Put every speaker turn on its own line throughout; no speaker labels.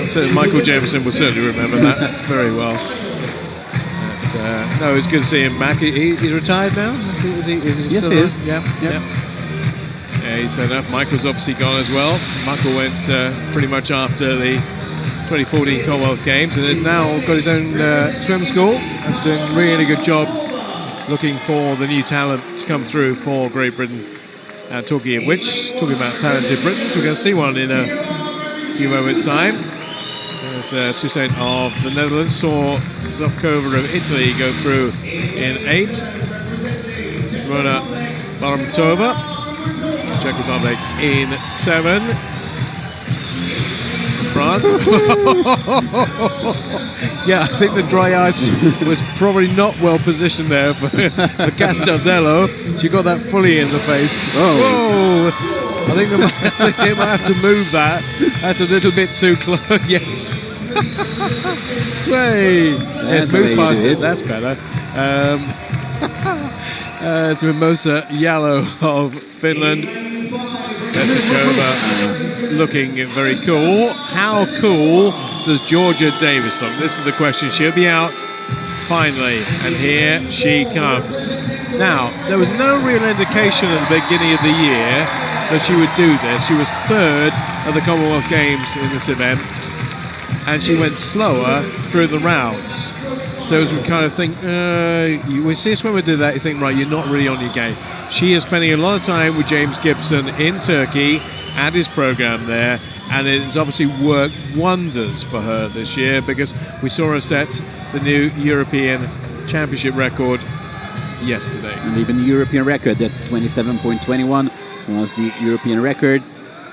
So Michael Jameson will certainly remember that very well. But, no, it's good to see him back. He's retired now? Is he
yes,
still
he is.
Yeah. Yeah, he's had enough. Michael's obviously gone as well. Michael went pretty much after the 2014 Commonwealth Games and has now got his own swim school and doing a really good job looking for the new talent to come through for Great Britain. Talking about talented Britons, we're going to see one in a few moments' time. There's Toussaint of the Netherlands, saw Zofkova of Italy go through in 8. Simona Baramtova, Czech Republic in 7. France. Yeah, I think the dry ice was probably not well positioned there for Castaldello. She got that fully in the face.
Oh.
Whoa! I think they might have to move that. That's a little bit too close. Yes. Way. Yes, move past it. That's better. It's Mimosa Jalo of Finland. Vesikova looking very cool. How cool does Georgia Davis look? This is the question. She'll be out finally, and here she comes. Now, there was no real indication at the beginning of the year that she would do this. She was 3rd at the Commonwealth Games in this event, and she went slower through the rounds. So as we kind of think, we see a swimmer do that, you think, right, you're not really on your game. She is spending a lot of time with James Gibson in Turkey at his program there, and it's obviously worked wonders for her this year because we saw her set the new European Championship record yesterday.
And even the European record, that 27.21 was the European record.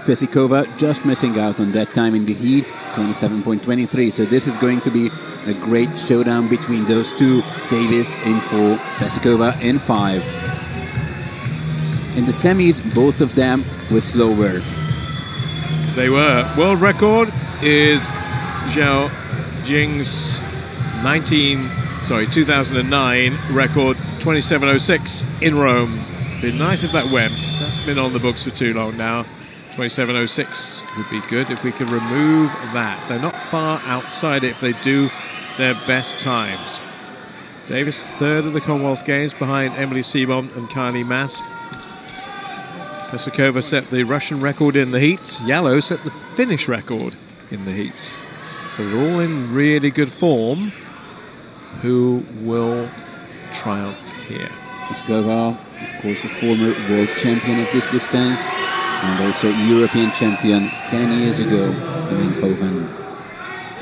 Vesikova just missing out on that time in the heats, 27.23. So this is going to be a great showdown between those two. Davis in 4, Vesikova in 5. In the semis, both of them were slower.
They were. World record is Zhao Jing's 2009 record, 27.06 in Rome. It'd be nice if that went. That's been on the books for too long now. 27.06 would be good if we could remove that. They're not far outside it if they do their best times. Davis 3rd at the Commonwealth Games behind Emily Seebohm and Kylie Mass. Vesikova set the Russian record in the heats. Jalo set the Finnish record in the heats. So they're all in really good form. Who will triumph here?
Vesikova, of course, a former world champion of this distance, and also European champion 10 years ago in Eindhoven.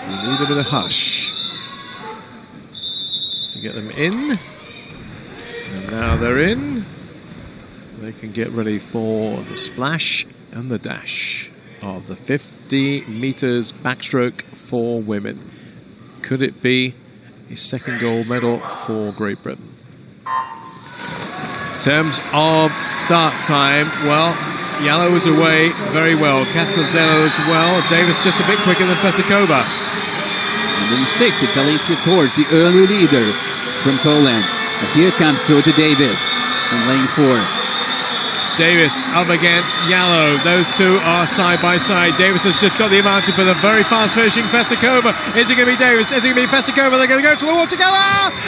We need a bit of hush to get them in. And now they're in. They can get ready for the splash and the dash of the 50 meters backstroke for women. Could it be a second gold medal for Great Britain? In terms of start time, well, Jalo was away very well. Castaldello as well. Davis just a bit quicker than Vesikova.
And in 6, it's Alicia Torres, the early leader from Poland. And here comes Georgia Davis in lane 4.
Davis up against Jalo. Those two are side by side. Davis has just got the advantage for the very fast finishing Vesikova. Is it going to be Davis? Is it going to be Vesikova? They're going to go to the wall together.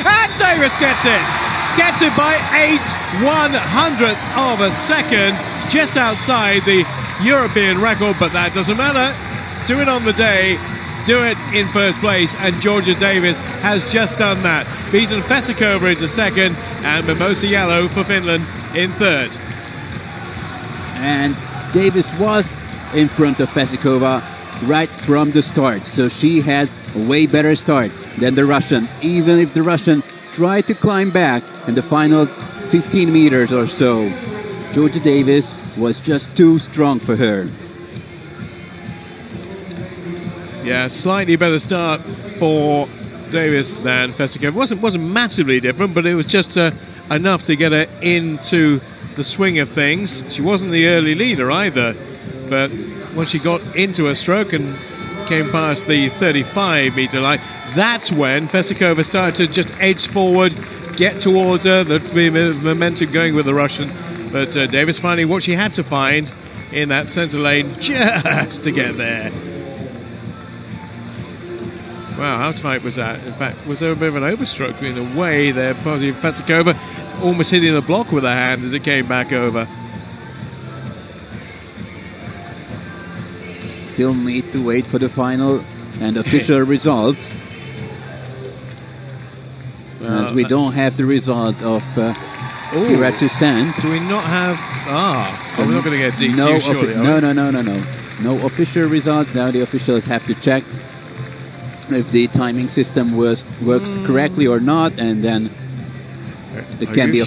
And Davis gets it. Gets it by 8/100ths of a second. Just outside the European record, but that doesn't matter. Do it on the day. Do it in first place. And Georgia Davis has just done that. Beaten Vesikova into second and Mimosa Jalo for Finland in 3rd.
And Davis was in front of Vesikova right from the start. So she had a way better start than the Russian, even if the Russian tried to climb back in the final 15 meters or so. Georgia Davis was just too strong for her.
Yeah, slightly better start for Davis than Vesikova. Wasn't massively different, but it was just enough to get her into the swing of things. She wasn't the early leader either, but when she got into a stroke and came past the 35-meter line, that's when Vesikova started to just edge forward, get towards her, the momentum going with the Russian. But Davis finding what she had to find in that centre lane just to get there. Wow, how tight was that? In fact, was there a bit of an overstroke in a way there? Possibly Fesikova almost hitting the block with her hand as it came back over.
Still need to wait for the final and official results. As we don't have the result of Kira-Toussaint.
Do we not have... we're not going to get DQ,
no,
surely,
no official results. Now the officials have to check if the timing system works correctly or not, and then it can be